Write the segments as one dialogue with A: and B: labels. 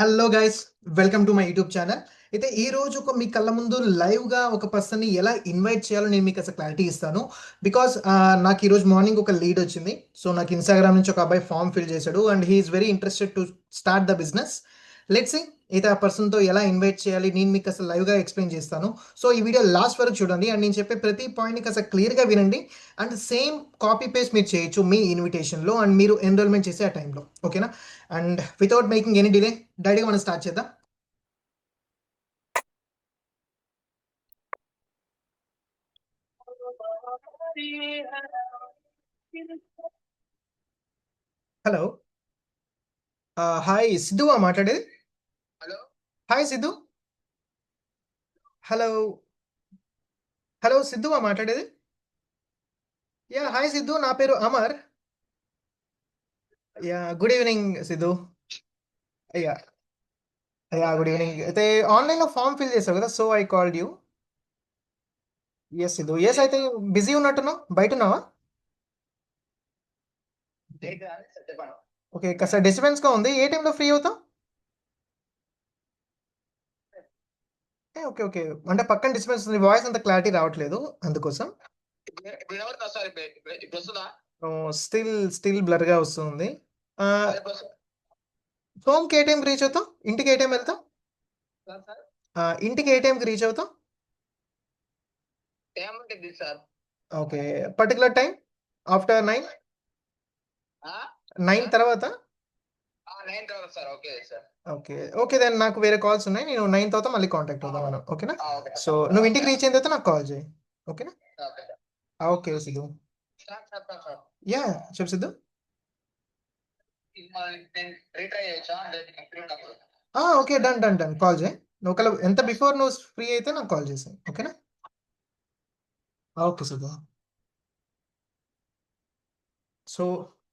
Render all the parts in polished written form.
A: Hello guys, welcome to my YouTube channel. అయితే ఈ రోజు మీ కళ్ళ ముందు లైవ్గా ఒక పర్సన్ని ఎలా ఇన్వైట్ చేయాలో నేను మీకు అసలు క్లారిటీ ఇస్తాను. బికాస్ నాకు ఈరోజు మార్నింగ్ ఒక లీడ్ వచ్చింది. సో నాకు ఇన్స్టాగ్రామ్ నుంచి ఒక అబ్బాయి ఫామ్ ఫిల్ చేశాడు and he's very interested to start the business. Let's see అయితే ఆ పర్సన్తో ఎలా ఇన్వైట్ చేయాలి నేను మీకు అసలు లైవ్గా ఎక్స్ప్లెయిన్ చేస్తాను. సో ఈ వీడియో లాస్ట్ వరకు చూడండి అండ్ నేను చెప్పే ప్రతి పాయింట్ని అసలు క్లియర్గా వినండి. అండ్ సేమ్ కాపీ పేస్ట్ మీరు చేయొచ్చు మీ ఇన్విటేషన్లో అండ్ మీరు ఎన్రోల్మెంట్ చేసే ఆ టైంలో. ఓకేనా? And without making any delay డైరెక్ట్గా మనం స్టార్ట్ చేద్దాం. హలో, హాయ్ సిద్ధు మాట్లాడేది.
B: Hello
A: hi Siddhu. Hello hello Siddhu మాట్లాడేది. యా హాయ్ సిద్ధు, నా పేరు Amar. Yeah good evening Siddhu. Yeah yeah good evening. అయితే ఆన్లైన్లో ఫామ్ ఫిల్ చేసావు కదా, so I called you. Yes Siddhu, yes. అయితే బిజీ ఉన్నట్టున్నావు, బయట ఉన్నావా? ఓకే, కాస్త డిస్టర్బెన్స్గా ఉంది. ఏ టైంలో ఫ్రీ అవుతావు? ఓకే ఓకే, అంటే పక్కన డిస్టర్బెన్స్ ఉంది, వాయిస్ అంత క్లారిటీ రావట్లేదు అందుకోసం. స్టిల్ బ్లర్గా వస్తుంది. హోమ్కి ఏ టైంకి రీచ్ అవుతావు? ఇంటికి ఏ టైం వెళ్తావు? ఇంటికి ఏ టైంకి రీచ్ అవుతావు? ఓకే, పర్టికులర్ టైం ఆఫ్టర్ 9 తర్వాత. ఓకే ఓకే, దెన్ నాకు వేరే కాల్స్ ఉన్నాయి, నేను 9 తర్వాత మళ్ళీ కాంటాక్ట్ అవుదాం మనం. ఓకేనా? సో నువ్వు ఇంటికి రీచ్ అయిన తర్వాత నాకు కాల్ చేయి. ఓకేనా? ఓకే సిద్ధు. యా చెప్పు Siddhu. Okay, done done done, call చేయి. నువ్వు ఒకవేళ ఎంత బిఫోర్ నువ్వు ఫ్రీ అయితే నాకు కాల్ చేసాయి. ఓకేనా? ఓకే సిద్ధు. సో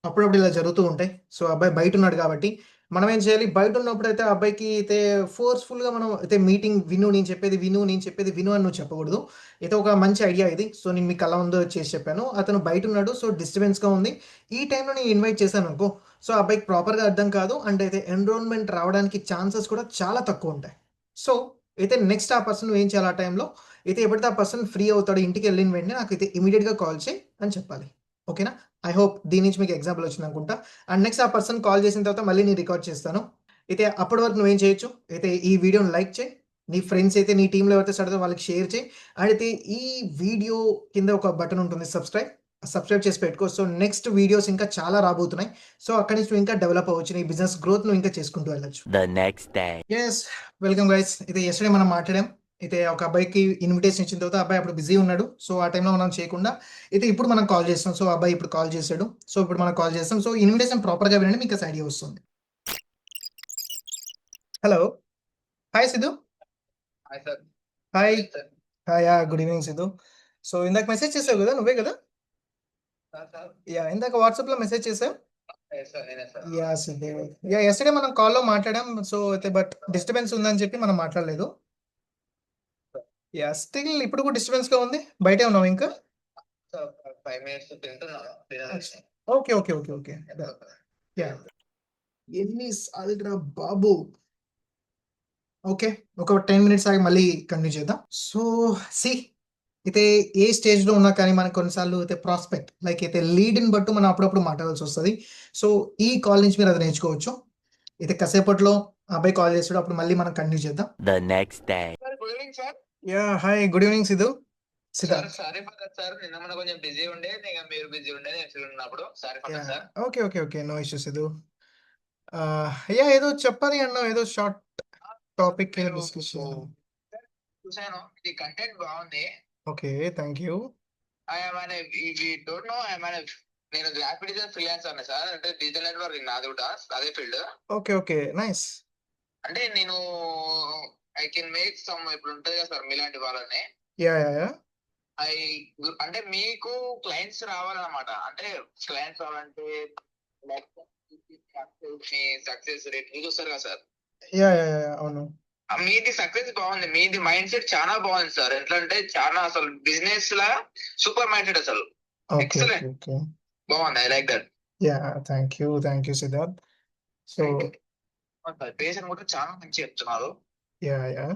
A: అప్పుడప్పుడు ఇలా జరుగుతూ ఉంటాయి. సో అబ్బాయి బయట ఉన్నాడు కాబట్టి మనం ఏం చేయాలి? బయట ఉన్నప్పుడు అయితే ఆ అబ్బాయికి అయితే ఫోర్స్ఫుల్గా మనం అయితే మీటింగ్ విను, నేను చెప్పేది విను, నేను చెప్పేది విను అని నువ్వు చెప్పకూడదు. అయితే ఒక మంచి ఐడియా ఇది. సో నేను మీ కళ్ళ ముందు చేసి చెప్పాను. అతను బయట ఉన్నాడు, సో డిస్టర్బెన్స్గా ఉంది. ఈ టైంలో నేను ఇన్వైట్ చేశాను అనుకో, సో ఆ అబ్బాయికి ప్రాపర్గా అర్థం కాదు అండ్ అయితే ఎన్రోల్మెంట్ రావడానికి ఛాన్సెస్ కూడా చాలా తక్కువ ఉంటాయి. సో అయితే నెక్స్ట్ ఆ పర్సన్ ఏం చేయాలి? ఆ టైంలో అయితే ఎప్పుడైతే ఆ పర్సన్ ఫ్రీ అవుతాడో ఇంటికి వెళ్ళిన వెంటనే నాకైతే ఇమీడియట్గా కాల్ చేయి అని చెప్పాలి. ఓకేనా? ఐ హోప్ దీని నుంచి మీకు ఎగ్జాంపుల్ వచ్చింది అనుకుంటా. అండ్ నెక్స్ట్ ఆ పర్సన్ కాల్ చేసిన తర్వాత మళ్ళీ నేను రికార్డ్ చేస్తాను. అయితే అప్పటి వరకు నువ్వేం చేయొచ్చు? అయితే ఈ వీడియోని లైక్ చేయి, నీ ఫ్రెండ్స్ అయితే నీ టీంలో ఎవరైతే స్టార్ట్ వాళ్ళకి షేర్ చేయి. అండ్ అయితే ఈ వీడియో కింద ఒక బటన్ ఉంటుంది సబ్స్క్రైబ్ చేసి పెట్టుకో. సో నెక్స్ట్ వీడియోస్ ఇంకా చాలా రాబోతున్నాయి. సో అక్కడి నుంచి నువ్వు ఇంకా డెవలప్ అవ్వచ్చు, నీ బిజినెస్ గ్రోత్ నువ్వు ఇంకా చేసుకుంటూ వెళ్ళొచ్చు.
C: The next day.
A: Yes, welcome guys. అయితే ఎస్టర్డే మనం మాట్లాడాం. అయితే ఒక అబ్బాయికి ఇన్విటేషన్ ఇచ్చిన తర్వాత అబ్బాయి అప్పుడు బిజీ ఉన్నాడు. సో ఆ టైంలో మనం చేయకుండా అయితే ఇప్పుడు మనం కాల్ చేస్తాం. సో అబ్బాయి ఇప్పుడు కాల్ చేశాడు. సో ఇప్పుడు మనం కాల్ చేస్తాం. సో ఇన్విటేషన్ ప్రాపర్గా వినండి, మీకు అసలు ఐడియా వస్తుంది. Hello, hi Siddhu. Hi hi, good evening Siddhu. So ఇందాక మెసేజ్ చేసావు కదా, నువ్వే కదా? యా, ఇందాక వాట్సాప్లో మెసేజ్ చేసావు. యా సిద్ధు, యా ఎస్టర్డే మనం కాల్లో మాట్లాడాం. సో అయితే బట్ డిస్టర్బెన్స్ ఉందని చెప్పి మనం మాట్లాడలేదు. యా, స్టిల్ ఇప్పుడు కూడా డిస్టర్బెన్స్గా ఉంది. బయటే ఉన్నావు ఇంకా? Okay okay okay okay, yeah. ఎన్ని సార్లు బాబు? ఓకే, ఒక 10 మినిట్స్ ఆగి మళ్ళీ కంటిన్యూ చేద్దాం. సో సి అయితే ఏ స్టేజ్లో ఉన్నా కానీ మనకు కొన్నిసార్లు అయితే ప్రాస్పెక్ట్ లైక్ అయితే లీడ్ని బట్టు మనం అప్పుడప్పుడు మాట్లాడాల్సి వస్తుంది. సో ఈ కాల్ నుంచి మీరు అది నేర్చుకోవచ్చు. అయితే కాసేపట్లో అబ్బాయి కాల్ చేస్తాడు, అప్పుడు మళ్ళీ మనం కంటిన్యూ చేద్దాం.
C: The next day.
A: Yeah hi, good evening Siddhu. Siddharth.
B: Sorry for that sir, నిన్న మొన్న కొంచెం బిజీ ఉండే, మీరు బిజీ ఉండే, నేను ఫ్రీ ఉన్నప్పుడు. Sorry for that sir.
A: Okay okay okay, no issues Siddhu. Yeah ఏదో చెప్పాలి అన్నావు, ఏదో షార్ట్ టాపిక్ డిస్కషన్.
B: చూసాను, ఇది కంటెంట్ బాగుంది.
A: Okay, thank you.
B: Don't know నేను గ్రాఫిక్ డిజైన్ ఫ్రీలాన్స్ అన్నా సార్, అంటే డిజిటల్ నెట్వర్క్ నాది కూడా అదే ఫీల్డ్.
A: Okay okay, nice.
B: అంటే నేను ఐ కెన్ మేక్ సమ్, ఇప్పుడు ఉంటుంది కదా సార్ మీలాంటి వాళ్ళని.
A: యా యా యా,
B: ఐ అంటే మీకు క్లయింట్స్ రావాలన్నమాట. అంటే క్లయింట్స్ రావాలంటే సక్సెస్ రేట్ చూస్తారు కదా సార్.
A: యా యా యా, అవును.
B: మీది సక్సెస్ బాగుంది, మీది మైండ్ సెట్ చాలా బాగుంది సార్. ఎట్లా అంటే చాలా అసలు బిజినెస్ లా సూపర్ మైండ్ సెట్ అసలు. ఎక్సలెంట్,
A: ఓకే,
B: బాగుంది. I like that.
A: Yeah thank you Siddharth. So
B: Thank you. Patient కూడా చాలా మంచి చెప్తున్నారు.
A: Yeah yeah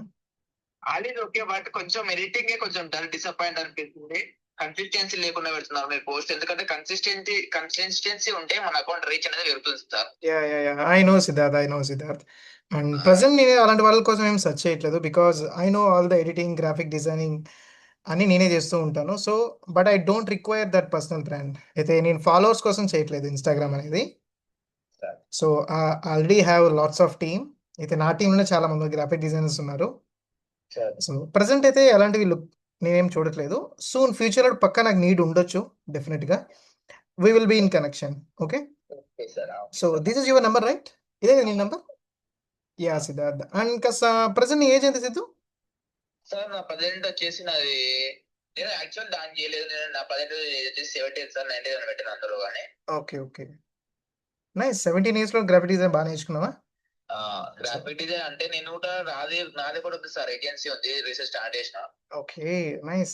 B: already okay, but కొంచెం ఎడిటింగ్ కొంచెం డిసప్పాయింట్ అనిపిస్తుంది. కన్సిస్టెన్సీ లేకుండా పెడుతున్నారు మీరు పోస్ట్. ఎందుకంటే కన్సిస్టెన్సీ ఉంటే మన అకౌంట్ రీచ్ అనేది పెరుగుతుంది sir.
A: Yeah yeah yeah I know Siddharth and present నేను అలాంటి వాళ్ళ కోసం ఏం సెర్చ్ చేయట్లేదు because I know all the editing graphic designing అని నేనే చేస్తూ ఉంటాను. So but I don't require that personal brand. అయితే నేను ఫాలోవర్స్ కోసం చేయట్లేదు ఇన్స్టాగ్రామ్ అనేది. So already have lots of team. అయితే నా టీంలోనే చాలా మంది గ్రాఫిక్ డిజైనర్స్ ఉన్నారు. సో ప్రజెంట్ అయితే అలాంటివి నేనేం చూడట్లేదు. సూన్ ఫ్యూచర్లో పక్కా నాకు నీడ్ ఉండొచ్చు డెఫినెట్గా. We will be in connection. Okay so this is your number right? ఇదే నీ నెంబర్? యా సిద్ధార్థ్. అండ్ కాస్త ప్రజెంట్ నీ ఏజ్ ఎంత సిద్ధు?
B: సార్ నా ప్రజెంట్ వచ్చేసి నాది, నేను యాక్చువల్ దాని చేయలేదు. నేను నా ప్రజెంట్ వచ్చేసి 70 సార్, 90 పెట్టిన అందులో కానీ.
A: Okay nice. 17 yearsలో గ్రాఫిక్ డిజైన్ బాగా నేర్చుకున్నావా?
B: గ్రాఫిక్ డిజైన్ అంటే నేను కూడా నాది కూడా ఉంది సార్, ఏజెన్సీ ఉంది, రీసెర్చ్ స్టార్ట్ చేసిన.
A: Okay nice.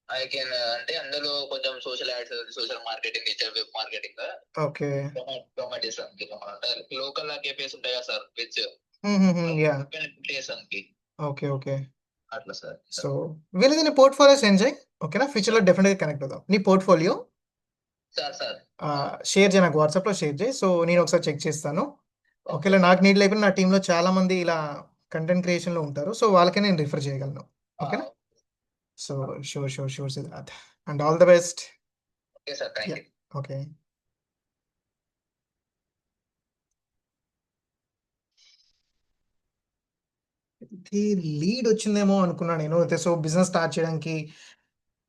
B: ఐ కెన్ అంటే అందులో కొంచెం social ads, social marketing, digital web marketing
A: okay
B: local KPS ఉంటాయి కదా సార్, విచ్
A: యా
B: చేసానికి
A: ఓకే
B: అట్లా సార్.
A: సో వీళ్ళది నీ పోర్ట్ఫోలియో సెండ్ చేయి. ఓకేనా? ఫ్యూచర్లో డెఫినెట్గా కనెక్ట్ అవుదాం. నీ పోర్ట్ఫోలియో
B: సార్
A: షేర్ చేయి, నాకు వాట్సాప్లో షేర్ చేయి. సో నేను ఒకసారి చెక్ చేస్తాను. ఒకవేళ నాకు నీడ్ లేకపోయినా నా టీంలో చాలా మంది ఇలా కంటెంట్ క్రియేషన్లో ఉంటారు. సో వాళ్ళకే నేను రిఫర్ చేయగలను. ఓకేనా? So sure Siddharth and all the best.
B: Okay sir, thank you.
A: Okay lead వచ్చిందేమో అనుకున్నా నేను. అయితే సో బిజినెస్ స్టార్ట్ చేయడానికి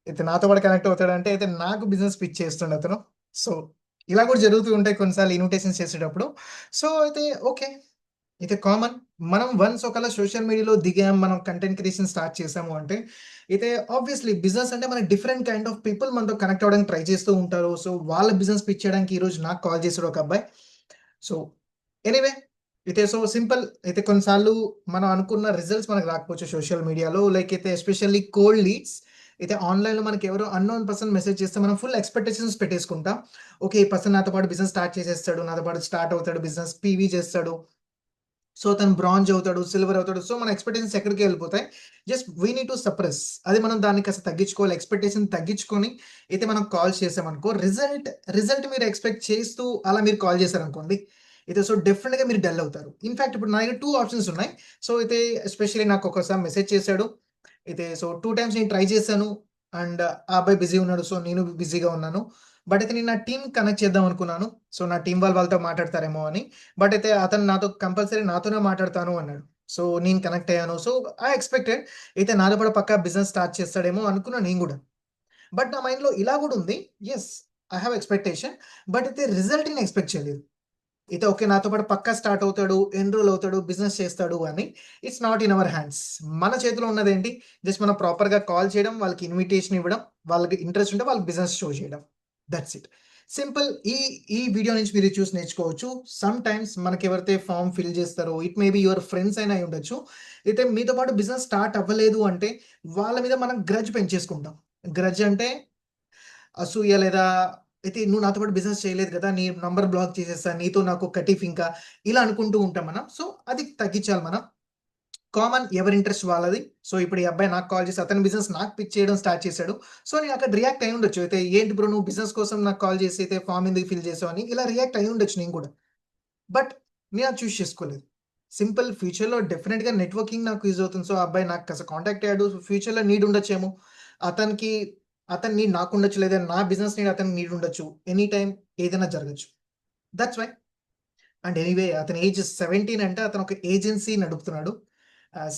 A: అయితే నాతో పాటు కనెక్ట్ అవుతాడంటే అయితే నాకు బిజినెస్ పిచ్ చేస్తుండే అతను. సో ఇలా కూడా జరుగుతూ ఉంటాయి కొన్నిసార్లు ఇన్విటేషన్స్ చేసేటప్పుడు. సో అయితే ఓకే, అయితే కామన్. మనం వన్స్ ఒకవేళ సోషల్ మీడియాలో దిగాం, మనం కంటెంట్ క్రియేషన్ స్టార్ట్ చేసాము అంటే అయితే ఆబ్వియస్లీ బిజినెస్ అంటే మన డిఫరెంట్ కైండ్ ఆఫ్ పీపుల్ మనతో కనెక్ట్ అవ్వడానికి ట్రై చేస్తూ ఉంటారు. సో వాళ్ళ బిజినెస్ పిచ్ చేయడానికి ఈరోజు నాకు కాల్ చేశాడు ఒక అబ్బాయి. సో ఎనీవే అయితే సో సింపుల్. అయితే కొన్నిసార్లు మనం అనుకున్న రిజల్ట్స్ మనకు రాకపోవచ్చు సోషల్ మీడియాలో. లైక్ అయితే ఎస్పెషల్లీ కోల్డ్ లీడ్స్. అయితే ఆన్లైన్లో మనకి ఎవరో అన్నోన్ పర్సన్ మెసేజ్ చేస్తే మనం ఫుల్ ఎక్స్పెక్టేషన్స్ పెట్టేసుకుంటాం. ఓకే, ఈ పర్సన్ నాతో పాటు బిజినెస్ స్టార్ట్ చేసేస్తాడు, నాతో పాటు స్టార్ట్ అవుతాడు, బిజినెస్ పీవీ చేస్తాడు, సో తను బ్రాంజ్ అవుతాడు, సిల్వర్ అవుతాడు. సో మన ఎక్స్పెక్టేషన్స్ ఎక్కడికి వెళ్ళిపోతాయి. Just we need to suppress. అది మనం దాన్ని కాస్త తగ్గించుకోవాలి. ఎక్స్పెక్టేషన్ తగ్గించుకొని అయితే మనం కాల్ చేసామనుకో రిజల్ట్ మీరు ఎక్స్పెక్ట్ చేస్తూ అలా మీరు కాల్ చేశారనుకోండి అయితే సో డెఫినెట్గా మీరు డల్ అవుతారు. ఇన్ఫాక్ట్ ఇప్పుడు నా దగ్గర 2 ఆప్షన్స్ ఉన్నాయి. సో అయితే ఎస్పెషల్లీ నాకు ఒకసారి మెసేజ్ చేశాడు. అయితే సో 2 times నేను ట్రై చేశాను అండ్ ఆ అబ్బాయి బిజీ ఉన్నాడు. సో నేను బిజీగా ఉన్నాను. బట్ అయితే నేను నా టీం కనెక్ట్ చేద్దాం అనుకున్నాను. సో నా టీం వాళ్ళతో మాట్లాడతారేమో అని. బట్ అయితే అతను నాతో కంపల్సరీ నాతోనే మాట్లాడతాను అన్నాడు. సో నేను కనెక్ట్ అయ్యాను. సో ఐ ఎక్స్పెక్టెడ్ అయితే నాతో కూడా పక్కా బిజినెస్ స్టార్ట్ చేస్తాడేమో అనుకున్నాను నేను కూడా. బట్ నా మైండ్లో ఇలా కూడా ఉంది. Yes, I have expectation. But అయితే రిజల్ట్ నేను ఎక్స్పెక్ట్ చేయలేదు. అయితే ఓకే, నాతో పాటు పక్కా స్టార్ట్ అవుతాడు, ఎన్రోల్ అవుతాడు, బిజినెస్ చేస్తాడు అని. It's not in our hands. మన చేతిలో ఉన్నది ఏంటి? జస్ట్ మనం ప్రాపర్గా కాల్ చేయడం, వాళ్ళకి ఇన్విటేషన్ ఇవ్వడం, వాళ్ళకి ఇంట్రెస్ట్ ఉంటే వాళ్ళకి బిజినెస్ షో చేయడం. That's it. సింపుల్. ఈ వీడియో నుంచి మీరు చూసి నేర్చుకోవచ్చు. సమ్ టైమ్స్ మనకి ఎవరైతే ఫామ్ ఫిల్ చేస్తారో it may be your friends అయినా అయి ఉండొచ్చు. అయితే మీతో పాటు బిజినెస్ స్టార్ట్ అవ్వలేదు అంటే వాళ్ళ మీద మనం గ్రడ్జ్ పెంచేసుకుంటాం. గ్రడ్జ్ అంటే అసూయ, లేదా అయితే నువ్వు నాతో పాటు బిజినెస్ చేయలేదు కదా, నీ నంబర్ బ్లాక్ చేసేస్తా, నీతో నాకు కటీఫ్ ఇంకా ఇలా అనుకుంటూ ఉంటాం మనం. సో అది తగ్గించాలి మనం. కామన్, ఎవరి ఇంట్రెస్ట్ వాళ్ళది. సో ఇప్పుడు ఈ అబ్బాయి నాకు కాల్ చేసి అతని బిజినెస్ నాకు పిక్ చేయడం స్టార్ట్ చేశాడు. సో నేను అక్కడ రియాక్ట్ అయి ఉండొచ్చు. అయితే ఏంటి బ్రో నువ్వు బిజినెస్ కోసం నాకు కాల్ చేసి అయితే ఫామ్ ఎందుకు ఫిల్ చేసావు అని ఇలా రియాక్ట్ అయి ఉండొచ్చు నేను కూడా. బట్ నేను అది చూస్ చేసుకోలేదు. సింపుల్. ఫ్యూచర్లో డెఫినెట్గా నెట్వర్కింగ్ నాకు యూజ్ అవుతుంది. సో ఆ అబ్బాయి నాకు కాస్త కాంటాక్ట్ అయ్యాడు. ఫ్యూచర్లో నీడ్ ఉండొచ్చేమో అతనికి, అతని నీడ్ నాకు ఉండొచ్చు, లేదా నా బిజినెస్ నీడ్ అతనికి నీడ్ ఉండొచ్చు. ఎనీ టైం ఏదైనా జరగచ్చు. That's why. అండ్ ఎనీవే అతని ఏజ్ 17 అంటే అతను ఒక ఏజెన్సీ నడుపుతున్నాడు.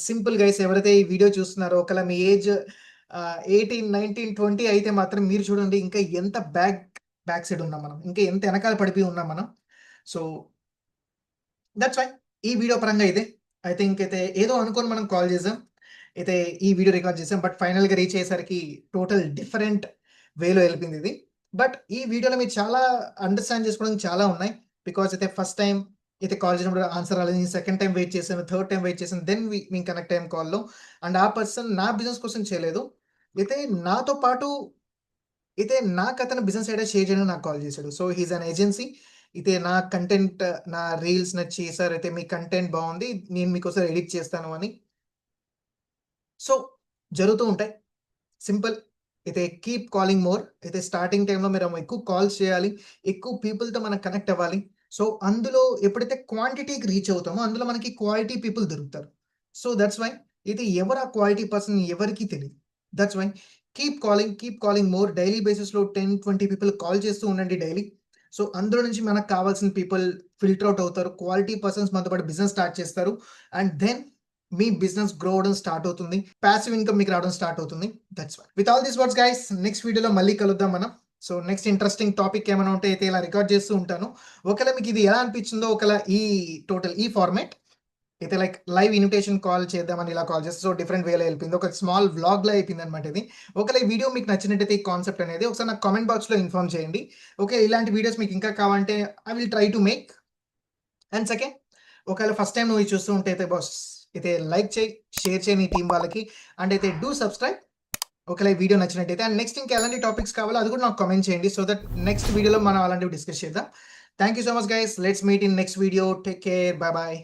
A: సింపుల్ గైస్, ఎవరైతే ఈ వీడియో చూస్తున్నారో ఒకవేళ మీ ఏజ్ 18, 19, 20 అయితే మాత్రం మీరు చూడండి ఇంకా ఎంత బ్యాక్ సైడ్ ఉన్నాం మనం, ఇంకా ఎంత వెనకాల పడిపోయి ఉన్నాం మనం. సో దట్స్ వై ఈ వీడియో పరంగా ఇదే. ఐ థింక్ అయితే ఏదో అనుకొని మనం కాల్ చేసాం, అయితే ఈ వీడియో రికార్డ్ చేసాం. బట్ ఫైనల్గా రీచ్ అయ్యేసరికి టోటల్ డిఫరెంట్ వేలో వెళ్ళిపోయింది ఇది. బట్ ఈ వీడియోలో మీరు చాలా అండర్స్టాండ్ చేసుకోవడానికి చాలా ఉన్నాయి. బికాజ్ అయితే ఫస్ట్ టైం అయితే కాల్ చేసినప్పుడు ఆన్సర్ రాలేదు, సెకండ్ టైం వెయిట్ చేశాను, థర్డ్ టైం వెయిట్ చేశాను, దెన్ మేము కనెక్ట్ అయ్యాం కాల్లో. అండ్ ఆ పర్సన్ నా బిజినెస్ కోసం చేయలేదు, అయితే నాతో పాటు అయితే నాకు అతను బిజినెస్ ఐడియా షేర్ చేయడానికి నాకు కాల్ చేశాడు. So he's an agency. అయితే నా కంటెంట్ నా రీల్స్ నచ్చి సార్ అయితే మీ కంటెంట్ బాగుంది నేను మీకోసం ఎడిట్ చేస్తాను అని సో జరుగుతూ ఉంటాయి సింపుల్ అయితే కీప్ కాలింగ్ మోర్ అయితే స్టార్టింగ్ టైంలో మీరు ఎక్కువ కాల్స్ చేయాలి ఎక్కువ పీపుల్తో మనం కనెక్ట్ అవ్వాలి సో అందులో ఎప్పుడైతే క్వాంటిటీకి రీచ్ అవుతామో అందులో మనకి క్వాలిటీ పీపుల్ దొరుకుతారు సో దట్స్ వై ఇది ఎవరు ఆ క్వాలిటీ పర్సన్ ఎవరికి తెలియదు that's why keep calling more daily బేసిస్లో 10-20 పీపుల్ కాల్ చేస్తూ ఉండండి డైలీ సో అందులో నుంచి మనకు కావాల్సిన పీపుల్ ఫిల్టర్ అవుట్ అవుతారు క్వాలిటీ పర్సన్స్ మనతో పాటు బిజినెస్ స్టార్ట్ చేస్తారు అండ్ దెన్ మీ బిజినెస్ గ్రో అవడం స్టార్ట్ అవుతుంది ప్యాసివ్ ఇన్కమ్ మీకు రావడం స్టార్ట్ అవుతుంది that's why with all this words guys next వీడియోలో మళ్ళీ కలుద్దాం మనం సో నెక్స్ట్ ఇంట్రెస్టింగ్ టాపిక్ ఏమైనా ఉంటే అయితే ఇలా రికార్డ్ చేస్తూ ఉంటాను ఒకవేళ మీకు ఇది ఎలా అనిపించిందో ఒకవేళ ఈ ఫార్మాట్ అయితే లైక్ లైవ్ ఇన్విటేషన్ కాల్ చేద్దామని ఇలా కాల్ చేస్తే సో డిఫరెంట్ వేలో వెళ్ళిపోయింది ఒక స్మాల్ వ్లాగ్ లా అయిపోయింది అనమాట ఇది ఒకవేళ ఈ వీడియో మీకు నచ్చినట్టయితే ఈ కాన్సెప్ట్ అనేది ఒకసారి నాకు కామెంట్ బాక్స్ లో ఇన్ఫార్మ్ చేయండి ఓకే ఇలాంటి వీడియోస్ మీకు ఇంకా కావాలంటే I will try to make and second ఒకవేళ ఫస్ట్ టైం నువ్వు చూస్తూ ఉంటే అయితే బాస్ అయితే లైక్ చేయి షేర్ చేయి నీ టీం వాళ్ళకి అండ్ అయితే డూ సబ్స్క్రైబ్ ఒకవేళ ఈ వీడియో నచ్చినట్టయితే అండ్ నెక్స్ట్ ఇంకా ఎలాంటి టాపిక్స్ కావాలో అది కూడా నాకు కామెంట్ చేయండి సో దట్ నెక్స్ట్ వీడియోలో మనం అలాంటివి డిస్కస్ చేద్దాం thank you so much guys let's meet in next video take care bye bye